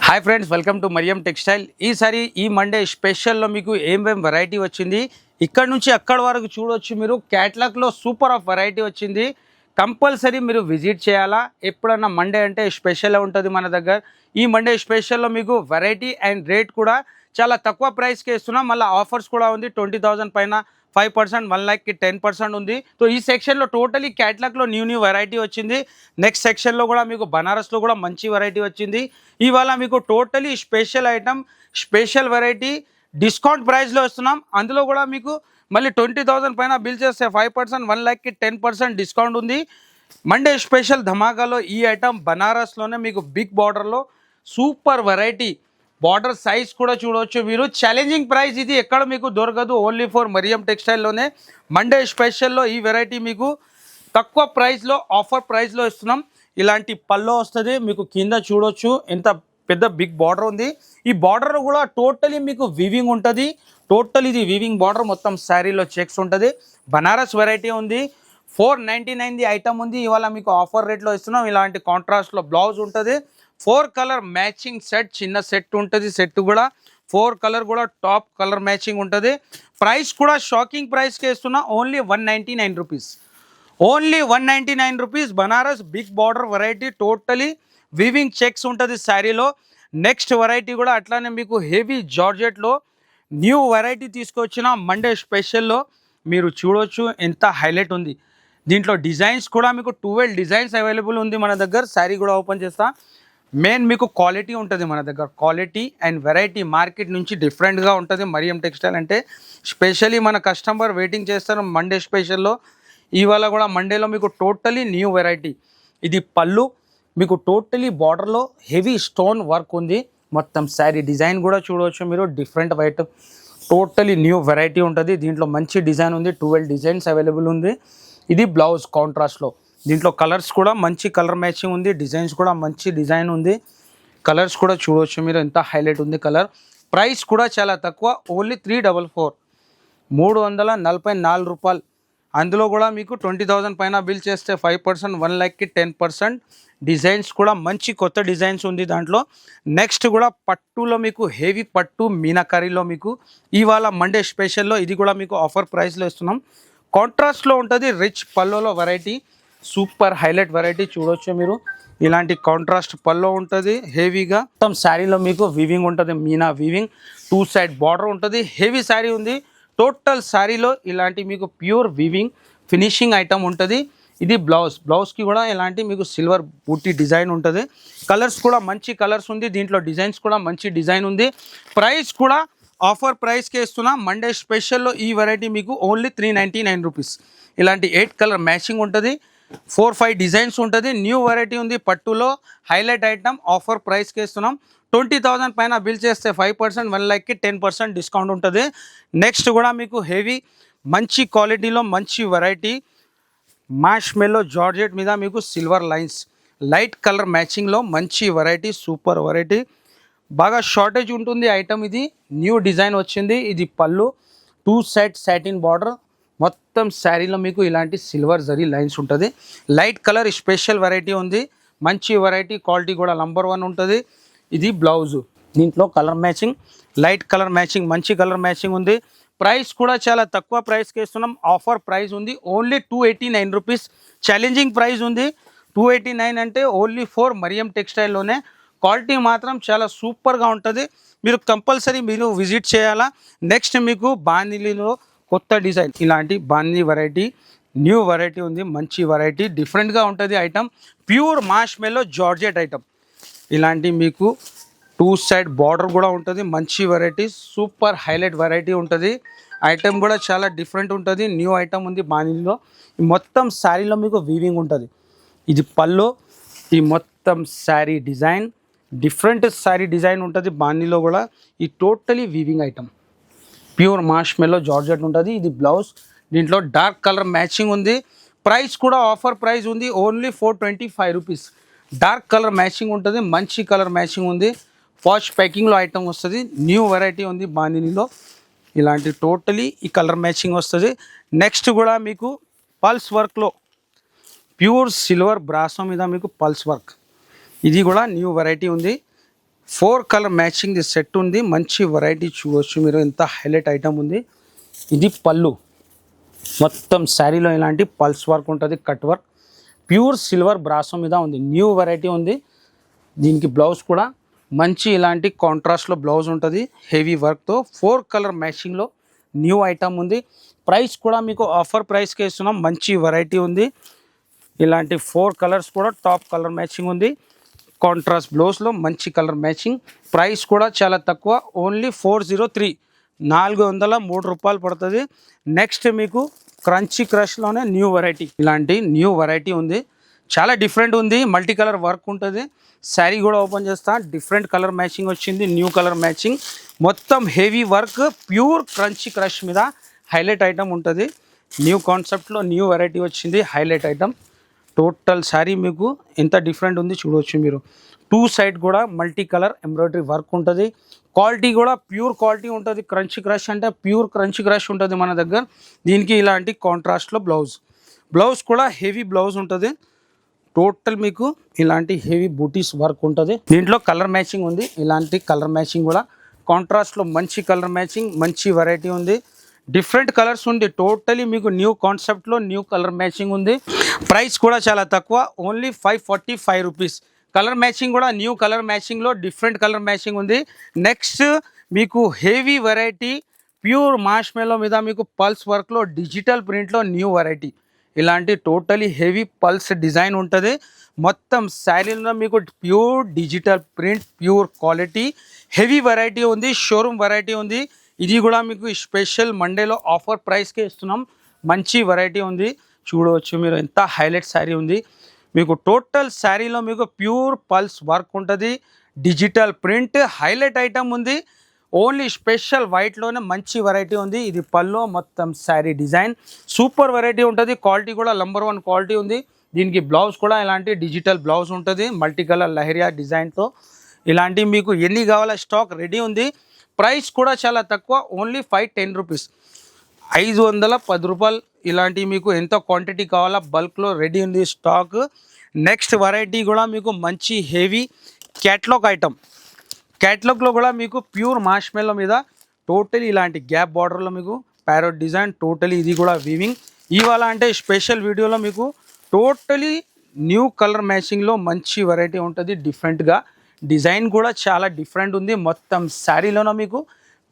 Hi friends, welcome to Mariyam textile. ఈసారి ఈ Monday స్పెషల్లో మీకు ఏం వెరైటీ వచ్చింది ఇక్కడ నుంచి అక్కడ వరకు చూడొచ్చు. మీరు క్యాట్లాగ్లో సూపర్ ఆఫ్ వెరైటీ వచ్చింది. కంపల్సరీ మీరు విజిట్ చేయాలా. ఎప్పుడన్నా మండే అంటే స్పెషల్ ఉంటుంది మన దగ్గర. ఈ మండే స్పెషల్లో మీకు వెరైటీ అండ్ రేట్ కూడా చాలా తక్కువ ప్రైస్కి ఇస్తున్నాం. మళ్ళీ ఆఫర్స్ కూడా ఉంది. 20,000 పైన 5%, 1 lakh కి 10% ఉంది. సో ఈ సెక్షన్లో టోటలీ క్యాట్లాగ్లో న్యూ వెరైటీ వచ్చింది. నెక్స్ట్ సెక్షన్లో కూడా మీకు బనారస్లో కూడా మంచి వెరైటీ వచ్చింది. ఇవాళ మీకు totally special item, special variety discount ప్రైస్లో ఇస్తున్నాం. అందులో కూడా మీకు మళ్ళీ 20,000 పైన బిల్ చేస్తే 5%, 1 lakh కి 10% డిస్కౌంట్ ఉంది. మండే స్పెషల్ ధమాకాలో ఈ ఐటమ్ బనారస్లోనే మీకు బిగ్ బార్డర్లో సూపర్ వెరైటీ. బార్డర్ సైజ్ కూడా చూడవచ్చు మీరు. ఛాలెంజింగ్ ప్రైస్ ఇది, ఎక్కడ మీకు దొరకదు. ఓన్లీ ఫర్ మరియం టెక్స్టైల్లోనే మండే స్పెషల్లో ఈ వెరైటీ మీకు తక్కువ ప్రైస్లో, ఆఫర్ ప్రైస్లో ఇస్తున్నాం. ఇలాంటి పల్లో వస్తుంది మీకు. కింద చూడొచ్చు ఎంత పెద్ద బిగ్ బార్డర్ ఉంది. ఈ బార్డర్ కూడా టోటలీ మీకు వివింగ్ ఉంటుంది. టోటల్ ఇది వివింగ్ బార్డర్, మొత్తం శారీలో చెక్స్ ఉంటుంది. బనారస్ వెరైటీ ఉంది. 499 ఐటమ్ ఉంది. ఇవాళ మీకు ఆఫర్ రేట్లో ఇస్తున్నాం. ఇలాంటి కాంట్రాస్ట్లో బ్లౌజ్ ఉంటుంది. 4 కలర్ మ్యాచింగ్ సెట్, చిన్న సెట్ ఉంటుంది. సెట్ కూడా 4 కలర్ కూడా టాప్ కలర్ మ్యాచింగ్ ఉంటుంది. ప్రైస్ కూడా షాకింగ్ ప్రైస్కి ఇస్తున్నా. Only 199 rupees. Only 199 rupees. Banaras big border variety, totally weaving checks ఉంటుంది శారీలో. నెక్స్ట్ వెరైటీ కూడా అట్లానే మీకు హెవీ జార్జెట్లో న్యూ వెరైటీ తీసుకొచ్చిన మండే స్పెషల్లో మీరు చూడవచ్చు ఎంత హైలైట్ ఉంది. దీంట్లో డిజైన్స్ కూడా మీకు 12 డిజైన్స్ అవైలబుల్ ఉంది మన దగ్గర. శారీ కూడా ఓపెన్ చేస్తా. మెయిన్ మీకు క్వాలిటీ ఉంటుంది మన దగ్గర. క్వాలిటీ అండ్ వెరైటీ మార్కెట్ నుంచి డిఫరెంట్గా ఉంటుంది మరియం టెక్స్టైల్ అంటే. స్పెషల్లీ మన కస్టమర్ వెయిటింగ్ చేస్తారు మండే స్పెషల్లో. ఇవాళ కూడా మండేలో మీకు టోటలీ న్యూ వెరైటీ. ఇది పళ్ళు మీకు టోటలీ బార్డర్లో హెవీ స్టోన్ వర్క్ ఉంది. మొత్తం శారీ డిజైన్ కూడా చూడవచ్చు మీరు. Different white totally new variety ఉంటుంది. దీంట్లో మంచి డిజైన్ ఉంది. 12 డిజైన్స్ అవైలబుల్ ఉంది. ఇది బ్లౌజ్ కాంట్రాస్ట్లో. దీంట్లో కలర్స్ కూడా మంచి కలర్ మ్యాచింగ్ ఉంది. డిజైన్స్ కూడా మంచి డిజైన్ ఉంది. కలర్స్ కూడా చూడవచ్చు మీరు ఎంత హైలైట్ ఉంది కలర్. ప్రైస్ కూడా చాలా తక్కువ. ఓన్లీ 344, 344 రూపాయలు. అందులో కూడా మీకు 20,000 పైన బిల్ చేస్తే 5%, 1 lakh కి 10%. డిజైన్స్ కూడా మంచి కొత్త డిజైన్స్ ఉంది దాంట్లో. నెక్స్ట్ కూడా పట్టులో మీకు హెవీ పట్టు మీనాకరీలో మీకు ఇవాళ మండే స్పెషల్లో ఇది కూడా మీకు ఆఫర్ ప్రైస్లో ఇస్తున్నాం. కాంట్రాస్ట్లో ఉంటుంది. రిచ్ పల్లోలో వెరైటీ, సూపర్ హైలైట్ వెరైటీ చూడవచ్చు మీరు. ఇలాంటి కాంట్రాస్ట్ పల్లో ఉంటుంది హెవీగా. మొత్తం శారీలో మీకు వివింగ్ ఉంటుంది. మీనా వివింగ్, 2 సైడ్ బార్డర్ ఉంటుంది. హెవీ శారీ ఉంది. టోటల్ శారీలో ఇలాంటి మీకు ప్యూర్ వివింగ్ ఫినిషింగ్ ఐటమ్ ఉంటుంది. ఇది బ్లౌజ్కి కూడా ఇలాంటి మీకు సిల్వర్ బూటీ డిజైన్ ఉంటుంది. కలర్స్ కూడా మంచి కలర్స్ ఉంది. దీంట్లో డిజైన్స్ కూడా మంచి డిజైన్ ఉంది. ప్రైస్ కూడా ఆఫర్ ప్రైస్కే ఇస్తున్నా. మండే స్పెషల్లో ఈ వెరైటీ మీకు ఓన్లీ 399 రూపీస్. ఇలాంటి 8 కలర్ మ్యాచింగ్ ఉంటుంది. 4-5 డిజైన్స్ ఉంటుంది. న్యూ వెరైటీ ఉంది పట్టులో. హైలైట్ ఐటమ్ ఆఫర్ ప్రైస్కి ఇస్తున్నాం. 20,000 పైన బిల్ చేస్తే 5%, 1 lakh కి 10% డిస్కౌంట్ ఉంటుంది. నెక్స్ట్ కూడా మీకు హెవీ మంచి క్వాలిటీలో మంచి వెరైటీ మాష్ మెల్లో జార్జెట్ మీద మీకు సిల్వర్ లైన్స్, లైట్ కలర్ మ్యాచింగ్లో మంచి వెరైటీ, సూపర్ వెరైటీ. బాగా షార్టేజ్ ఉంటుంది ఐటమ్. ఇది న్యూ డిజైన్ వచ్చింది. ఇది పళ్ళు, 2 సైడ్ సాటిన్ బార్డర్. మొత్తం శారీలో మీకు ఇలాంటి సిల్వర్ జరీ లైన్స్ ఉంటుంది. లైట్ కలర్ స్పెషల్ వెరైటీ ఉంది. మంచి వెరైటీ, క్వాలిటీ కూడా నంబర్ 1 ఉంటుంది. ఇది బ్లౌజు. దీంట్లో colour matching, light colour matching, మంచి కలర్ మ్యాచింగ్ ఉంది. ప్రైస్ కూడా చాలా తక్కువ ప్రైస్కి ఇస్తున్నాం. ఆఫర్ ప్రైస్ ఉంది. Only 289 rupees. ఛాలెంజింగ్ ప్రైస్ ఉంది. 289 అంటే ఓన్లీ ఫర్ మరియం టెక్స్టైల్లోనే. క్వాలిటీ మాత్రం చాలా సూపర్గా ఉంటుంది. మీరు కంపల్సరీ మీరు విజిట్ చేయాలా. నెక్స్ట్ మీకు బాందిలీలో కొత్త డిజైన్, ఇలాంటి బాందీ వెరైటీ న్యూ వెరైటీ ఉంది. మంచి వెరైటీ, డిఫరెంట్గా ఉంటుంది ఐటమ్. ప్యూర్ మాష్ మెల్లో జార్జెట్ ఐటమ్. ఇలాంటి మీకు 2 సైడ్ బార్డర్ కూడా ఉంటుంది. మంచి వెరైటీ, సూపర్ హైలైట్ వెరైటీ ఉంటుంది. ఐటమ్ కూడా చాలా డిఫరెంట్ ఉంటుంది. న్యూ ఐటమ్ ఉంది బాందీలో. మొత్తం శారీలో మీకు వీవింగ్ ఉంటుంది. ఇది పల్లో. ఈ మొత్తం sari design different sari design ఉంటుంది బాందీలో కూడా. ఈ టోటలీ వీవింగ్ ఐటమ్, ప్యూర్ మాష్ మెల్లో జార్జెట్ ఉంటుంది. ఇది బ్లౌజ్. దీంట్లో డార్క్ కలర్ మ్యాచింగ్ ఉంది. ప్రైస్ కూడా ఆఫర్ ప్రైస్ ఉంది. Only 425 rupees. Dark colour matching ఉంటుంది. మంచి కలర్ మ్యాచింగ్ ఉంది. ఫాస్ట్ ప్యాకింగ్లో ఐటమ్ వస్తుంది. న్యూ వెరైటీ ఉంది బాందినీలో. ఇలాంటి టోటలీ ఈ కలర్ మ్యాచింగ్ వస్తుంది. నెక్స్ట్ కూడా మీకు పల్స్ వర్క్లో ప్యూర్ సిల్వర్ బ్రాసో మీద మీకు పల్స్ వర్క్. ఇది కూడా న్యూ వెరైటీ ఉంది. 4 కలర్ మ్యాచింగ్ ది సెట్ ఉంది. మంచి వెరైటీ చూడవచ్చు మీరు, ఎంత హైలైట్ ఐటమ్ ఉంది. ఇది పళ్ళు, మొత్తం శారీలో ఇలాంటి పల్స్ వర్క్ ఉంటుంది, cut work, pure silver brasso మీద ఉంది. న్యూ వెరైటీ ఉంది. దీనికి బ్లౌజ్ కూడా మంచి ఇలాంటి కాంట్రాస్ట్లో బ్లౌజ్ ఉంటుంది, హెవీ వర్క్తో. 4 కలర్ మ్యాచింగ్లో న్యూ ఐటమ్ ఉంది. ప్రైస్ కూడా మీకు ఆఫర్ ప్రైస్కి ఇస్తున్నాం. మంచి వెరైటీ ఉంది. ఇలాంటి 4 కలర్స్ కూడా టాప్ కలర్ మ్యాచింగ్ ఉంది. కాంట్రాస్ట్ బ్లౌజ్లో మంచి కలర్ మ్యాచింగ్. ప్రైస్ కూడా చాలా తక్కువ, ఓన్లీ 403, 403 రూపాయలు పడుతుంది. నెక్స్ట్ మీకు క్రంచీ క్రష్లోనే న్యూ వెరైటీ, ఇలాంటి న్యూ వెరైటీ ఉంది. చాలా డిఫరెంట్ ఉంది, మల్టీ కలర్ వర్క్ ఉంటుంది. శారీ కూడా ఓపెన్ చేస్తా, డిఫరెంట్ కలర్ మ్యాచింగ్ వచ్చింది, న్యూ కలర్ మ్యాచింగ్, మొత్తం heavy work, pure crunchy crush మీద హైలైట్ ఐటమ్ ఉంటుంది. న్యూ కాన్సెప్ట్లో న్యూ వెరైటీ వచ్చింది, హైలైట్ ఐటమ్. టోటల్ శారీ మీకు ఎంత డిఫరెంట్ ఉంది చూడవచ్చు మీరు. 2 సైడ్ కూడా మల్టీ కలర్ ఎంబ్రాయిడరీ వర్క్ ఉంటుంది. క్వాలిటీ కూడా ప్యూర్ క్వాలిటీ ఉంటుంది. క్రంచీ క్రష్ అంటే ప్యూర్ క్రంచీ క్రష్ ఉంటుంది మన దగ్గర. దీనికి ఇలాంటి కాంట్రాస్ట్లో బ్లౌజ్ కూడా హెవీ బ్లౌజ్ ఉంటుంది. టోటల్ మీకు ఇలాంటి హెవీ బూటీస్ వర్క్ ఉంటుంది. దీంట్లో కలర్ మ్యాచింగ్ ఉంది, ఇలాంటి కలర్ మ్యాచింగ్ కూడా కాంట్రాస్ట్లో మంచి కలర్ మ్యాచింగ్, మంచి వెరైటీ ఉంది. డిఫరెంట్ కలర్స్ ఉంది. టోటలీ మీకు న్యూ కాన్సెప్ట్లో న్యూ కలర్ మ్యాచింగ్ ఉంది. ప్రైస్ కూడా చాలా తక్కువ, ఓన్లీ 545 రూపీస్. కలర్ మ్యాచింగ్ కూడా న్యూ కలర్ మ్యాచింగ్లో డిఫరెంట్ కలర్ మ్యాచింగ్ ఉంది. నెక్స్ట్ మీకు హెవీ వెరైటీ, ప్యూర్ మార్ష్మెల్లో మీద మీకు పల్స్ వర్క్లో డిజిటల్ ప్రింట్లో న్యూ వెరైటీ. ఇలాంటి టోటలీ హెవీ పల్స్ డిజైన్ ఉంటుంది. మొత్తం శారీలో మీకు pure digital print, pure quality, heavy variety ఉంది, షోరూమ్ వెరైటీ ఉంది. ఇది కూడా మీకు స్పెషల్ మండేలో ఆఫర్ ప్రైస్కే ఇస్తున్నాం. మంచి వెరైటీ ఉంది చూడవచ్చు మీరు, ఎంత హైలైట్ శారీ ఉంది. మీకు టోటల్ శారీలో మీకు ప్యూర్ పల్స్ వర్క్ ఉంటుంది, డిజిటల్ ప్రింట్, హైలైట్ ఐటమ్ ఉంది. ఓన్లీ స్పెషల్ వైట్లోనే మంచి వెరైటీ ఉంది. ఇది పల్లో, మొత్తం శారీ డిజైన్ సూపర్ వెరైటీ ఉంటుంది. క్వాలిటీ కూడా నంబర్ 1 క్వాలిటీ ఉంది. దీనికి బ్లౌజ్ కూడా ఇలాంటి డిజిటల్ బ్లౌజ్ ఉంటుంది, మల్టీ కలర్ లహరియా డిజైన్తో. ఇలాంటి మీకు ఎన్ని కావాలో స్టాక్ రెడీ ఉంది. ప్రైస్ కూడా చాలా తక్కువ, ఓన్లీ 510 రూపీస్, 510 రూపాయలు. ఇలాంటివి మీకు ఎంత క్వాంటిటీ కావాలా బల్క్లో రెడీ ఉంది స్టాక్. నెక్స్ట్ వెరైటీ కూడా మీకు మంచి హెవీ క్యాట్లాగ్ ఐటమ్. క్యాట్లాగ్లో కూడా మీకు ప్యూర్ మార్ష్మెల్లో మీద టోటలీ ఇలాంటి గ్యాప్ బార్డర్లో మీకు ప్యారోట్ డిజైన్, టోటలీ ఇది కూడా వీవింగ్. ఇవాళ అంటే స్పెషల్ వీడియోలో మీకు టోటలీ న్యూ కలర్ మ్యాచింగ్లో మంచి వెరైటీ ఉంటుంది. డిఫరెంట్గా డిజైన్ కూడా చాలా డిఫరెంట్ ఉంది. మొత్తం శారీలోనూ మీకు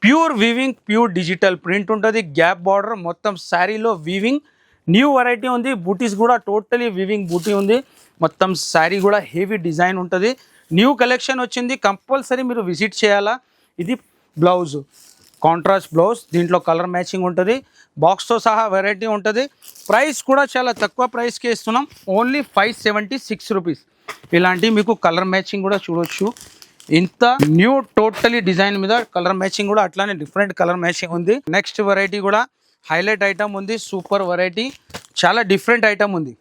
pure weaving, pure digital print ఉంటుంది, గ్యాప్ బార్డర్, మొత్తం శారీలో వీవింగ్. న్యూ వెరైటీ ఉంది. బూటీస్ కూడా టోటలీ వీవింగ్ బూటీ ఉంది. మొత్తం శారీ కూడా హెవీ డిజైన్ ఉంటుంది. న్యూ కలెక్షన్ వచ్చింది, కంపల్సరీ మీరు విజిట్ చేయాలా. ఇది బ్లౌజ్, కాంట్రాస్ట్ బ్లౌజ్, దీంట్లో కలర్ మ్యాచింగ్ ఉంటుంది, బాక్స్తో సహా వెరైటీ ఉంటుంది. ప్రైస్ కూడా చాలా తక్కువ ప్రైస్కి ఇస్తున్నాం, ఓన్లీ 576 రూపీస్. ఇలాంటి మీకు కలర్ మ్యాచింగ్ కూడా చూడవచ్చు. ఇంత న్యూ టోటలీ డిజైన్ మీద కలర్ మ్యాచింగ్ కూడా అట్లానే డిఫరెంట్ కలర్ మ్యాచింగ్ ఉంది. నెక్స్ట్ వెరైటీ కూడా హైలైట్ ఐటమ్ ఉంది, సూపర్ వెరైటీ, చాలా డిఫరెంట్ ఐటమ్ ఉంది,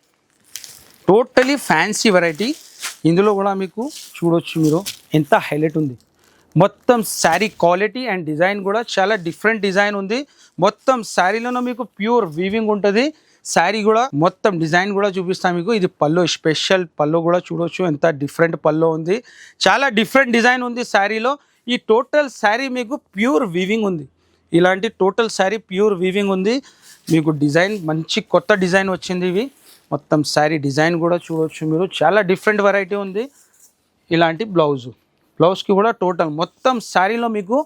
టోటలీ ఫ్యాన్సీ వెరైటీ. ఇందులో కూడా మీకు చూడవచ్చు మీరు ఎంత హైలైట్ ఉంది. మొత్తం శారీ క్వాలిటీ అండ్ డిజైన్ కూడా చాలా డిఫరెంట్ డిజైన్ ఉంది. మొత్తం శారీలోనూ మీకు ప్యూర్ వీవింగ్ ఉంటుంది. శారీ కూడా మొత్తం డిజైన్ కూడా చూపిస్తాను మీకు. ఇది పల్లో, స్పెషల్ పల్లో కూడా చూడవచ్చు, ఎంత డిఫరెంట్ పల్లో ఉంది. చాలా డిఫరెంట్ డిజైన్ ఉంది శారీలో. ఈ టోటల్ శారీ మీకు ప్యూర్ వీవింగ్ ఉంది. ఇలాంటి టోటల్ శారీ ప్యూర్ వీవింగ్ ఉంది. మీకు డిజైన్ మంచి కొత్త డిజైన్ వచ్చింది. ఇవి మొత్తం శారీ డిజైన్ కూడా చూడవచ్చు మీరు, చాలా డిఫరెంట్ వెరైటీ ఉంది. ఇలాంటి బ్లౌజ్కి కూడా టోటల్ మొత్తం శారీలో మీకు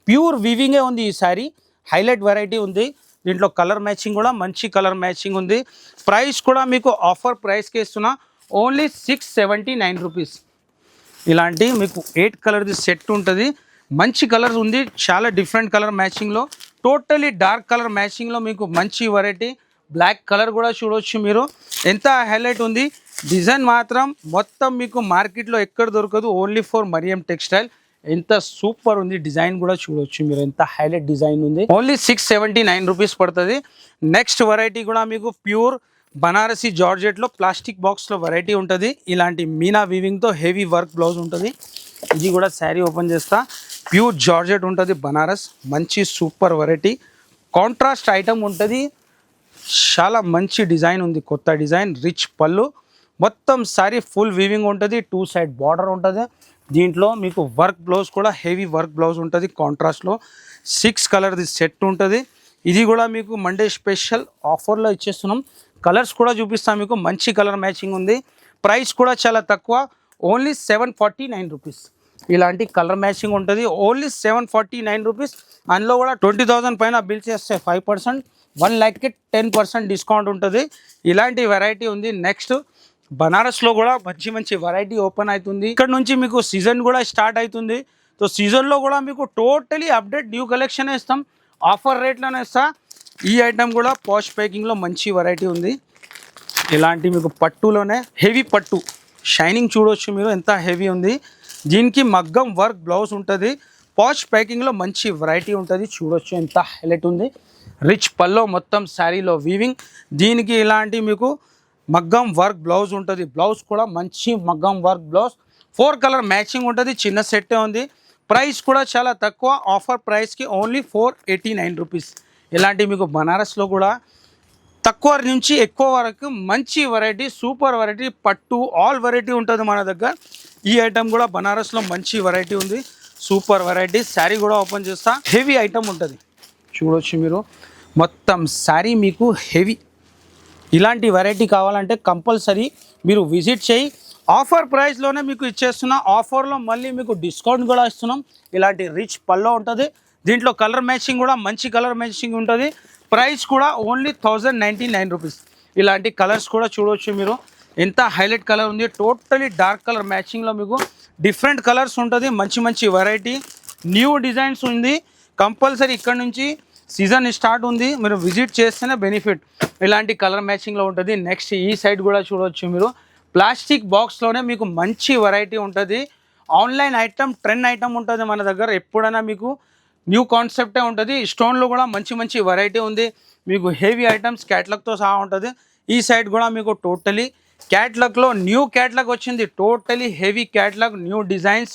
ప్యూర్ వీవింగే ఉంది. ఈ శారీ హైలైట్ వెరైటీ ఉంది. దీంట్లో కలర్ మ్యాచింగ్ కూడా మంచి కలర్ మ్యాచింగ్ ఉంది. ప్రైస్ కూడా మీకు ఆఫర్ ప్రైస్కి ఇస్తున్నా, ఓన్లీ 679 రూపీస్. ఇలాంటి మీకు 8 కలర్ది సెట్ ఉంటుంది. మంచి కలర్స్ ఉంది, చాలా డిఫరెంట్ కలర్ మ్యాచింగ్లో, టోటలీ డార్క్ కలర్ మ్యాచింగ్లో మీకు మంచి వెరైటీ. బ్లాక్ కలర్ కూడా చూడవచ్చు మీరు, ఎంత హైలైట్ ఉంది. డిజైన్ మాత్రం మొత్తం మీకు మార్కెట్లో ఎక్కడ దొరకదు, ఓన్లీ ఫర్ మరియం టెక్స్టైల్. ఎంత సూపర్ ఉంది, డిజైన్ కూడా చూడవచ్చు మీరు, ఎంత హైలైట్ డిజైన్ ఉంది. ఓన్లీ 679 రూపీస్ పడుతుంది. నెక్స్ట్ వెరైటీ కూడా మీకు ప్యూర్ బనారసి జార్జెట్లో ప్లాస్టిక్ బాక్స్లో వెరైటీ ఉంటుంది. ఇలాంటి మీనా వీవింగ్తో హెవీ వర్క్ బ్లౌజ్ ఉంటుంది. ఇది కూడా శారీ ఓపెన్ చేస్తా, ప్యూర్ జార్జెట్ ఉంటుంది, బనారస్, మంచి సూపర్ వెరైటీ. కాంట్రాస్ట్ ఐటమ్ ఉంటుంది, చాలా మంచి డిజైన్ ఉంది, కొత్త డిజైన్, రిచ్ పళ్ళు, మొత్తం శారీ ఫుల్ వీవింగ్ ఉంటుంది. 2 సైడ్ బార్డర్ ఉంటుంది. దీంట్లో మీకు వర్క్ బ్లౌజ్ కూడా హెవీ వర్క్ బ్లౌజ్ ఉంటుంది కాంట్రాస్ట్లో 6 కలర్ది సెట్ ఉంటుంది. ఇది కూడా మీకు మండే స్పెషల్ ఆఫర్లో ఇచ్చేస్తున్నాం. కలర్స్ కూడా చూపిస్తాం మీకు, మంచి కలర్ మ్యాచింగ్ ఉంది. ప్రైస్ కూడా చాలా తక్కువ, ఓన్లీ 749 రూపీస్. ఇలాంటి కలర్ మ్యాచింగ్ ఉంటుంది, ఓన్లీ 749 రూపీస్. అందులో కూడా 20,000 పైన బిల్ చేస్తే 5%, 1 లాఖ్కి 10% డిస్కౌంట్ ఉంటుంది. ఇలాంటి వెరైటీ ఉంది. నెక్స్ట్ బనారస్లో కూడా మంచి మంచి వెరైటీ ఓపెన్ అవుతుంది. ఇక్కడ నుంచి మీకు సీజన్ కూడా స్టార్ట్ అవుతుంది. సో సీజన్లో కూడా మీకు టోటలీ అప్డేట్ న్యూ కలెక్షన్ ఇస్తాం, ఆఫర్ రేట్లోనే ఇస్తా. ఈ ఐటమ్ కూడా పాష్ ప్యాకింగ్లో మంచి వెరైటీ ఉంది. ఇలాంటి మీకు పట్టులోనే హెవీ పట్టు షైనింగ్ చూడవచ్చు మీరు, ఎంత హెవీ ఉంది. దీనికి మగ్గం వర్క్ బ్లౌజ్ ఉంటుంది. పాష్ ప్యాకింగ్లో మంచి వెరైటీ ఉంటుంది. చూడొచ్చు ఎంత హైలైట్ ఉంది. రిచ్ పల్లో మొత్తం శారీలో వీవింగ్. దీనికి ఇలాంటి మీకు మగ్గం వర్క్ బ్లౌజ్ ఉంటుంది. బ్లౌజ్ కూడా మంచి మగ్గం వర్క్ బ్లౌజ్, 4 కలర్ మ్యాచింగ్ ఉంటుంది. చిన్న సెట్టే ఉంది. ప్రైస్ కూడా చాలా తక్కువ, ఆఫర్ ప్రైస్కి ఓన్లీ 489 రూపీస్. ఇలాంటి మీకు బనారస్లో కూడా తక్కువ నుంచి ఎక్కువ వరకు మంచి వెరైటీ, సూపర్ వెరైటీ, పట్టు ఆల్ వెరైటీ ఉంటుంది మన దగ్గర. ఈ ఐటమ్ కూడా బనారస్లో మంచి వెరైటీ ఉంది, సూపర్ వెరైటీ. శారీ కూడా ఓపెన్ చేస్తా, హెవీ ఐటమ్ ఉంటుంది. చూడవచ్చు మీరు, మొత్తం శారీ మీకు హెవీ. ఇలాంటి వెరైటీ కావాలంటే కంపల్సరీ మీరు విజిట్ చేయి. ఆఫర్ ప్రైస్లోనే మీకు ఇచ్చేస్తున్నా. ఆఫర్లో మళ్ళీ మీకు డిస్కౌంట్ కూడా ఇస్తున్నాం. ఇలాంటి రిచ్ పల్లో ఉంటుంది. దీంట్లో కలర్ మ్యాచింగ్ కూడా మంచి కలర్ మ్యాచింగ్ ఉంటుంది. ప్రైస్ కూడా ఓన్లీ 1099 రూపీస్. ఇలాంటి కలర్స్ కూడా చూడవచ్చు మీరు, ఎంత హైలైట్ కలర్ ఉంది. టోటలీ డార్క్ కలర్ మ్యాచింగ్లో మీకు డిఫరెంట్ కలర్స్ ఉంటుంది. మంచి మంచి వెరైటీ, న్యూ డిజైన్స్ ఉంది. కంపల్సరీ ఇక్కడ నుంచి సీజన్ స్టార్ట్ ఉంది, మీరు విజిట్ చేస్తేనే బెనిఫిట్. ఇలాంటి కలర్ మ్యాచింగ్లో ఉంటుంది. నెక్స్ట్ ఈ సైడ్ కూడా చూడవచ్చు మీరు, ప్లాస్టిక్ బాక్స్లోనే మీకు మంచి వెరైటీ ఉంటుంది. ఆన్లైన్ ఐటమ్, ట్రెండ్ ఐటమ్ ఉంటుంది మన దగ్గర. ఎప్పుడైనా మీకు న్యూ కాన్సెప్టే ఉంటుంది. స్టోన్లో కూడా మంచి మంచి వెరైటీ ఉంది. మీకు హెవీ ఐటమ్స్ క్యాట్లాగ్తో సహా ఉంటుంది. ఈ సైడ్ కూడా మీకు టోటలీ క్యాట్లాగ్లో న్యూ క్యాట్లాగ్ వచ్చింది. Totally heavy catalogue, new designs,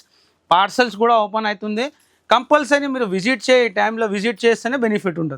parcels కూడా ఓపెన్ అవుతుంది. కంపల్సరీ మీరు విజిట్ చేయ టైంలో విజిట్ చేస్తేనే బెనిఫిట్ ఉంటుంది.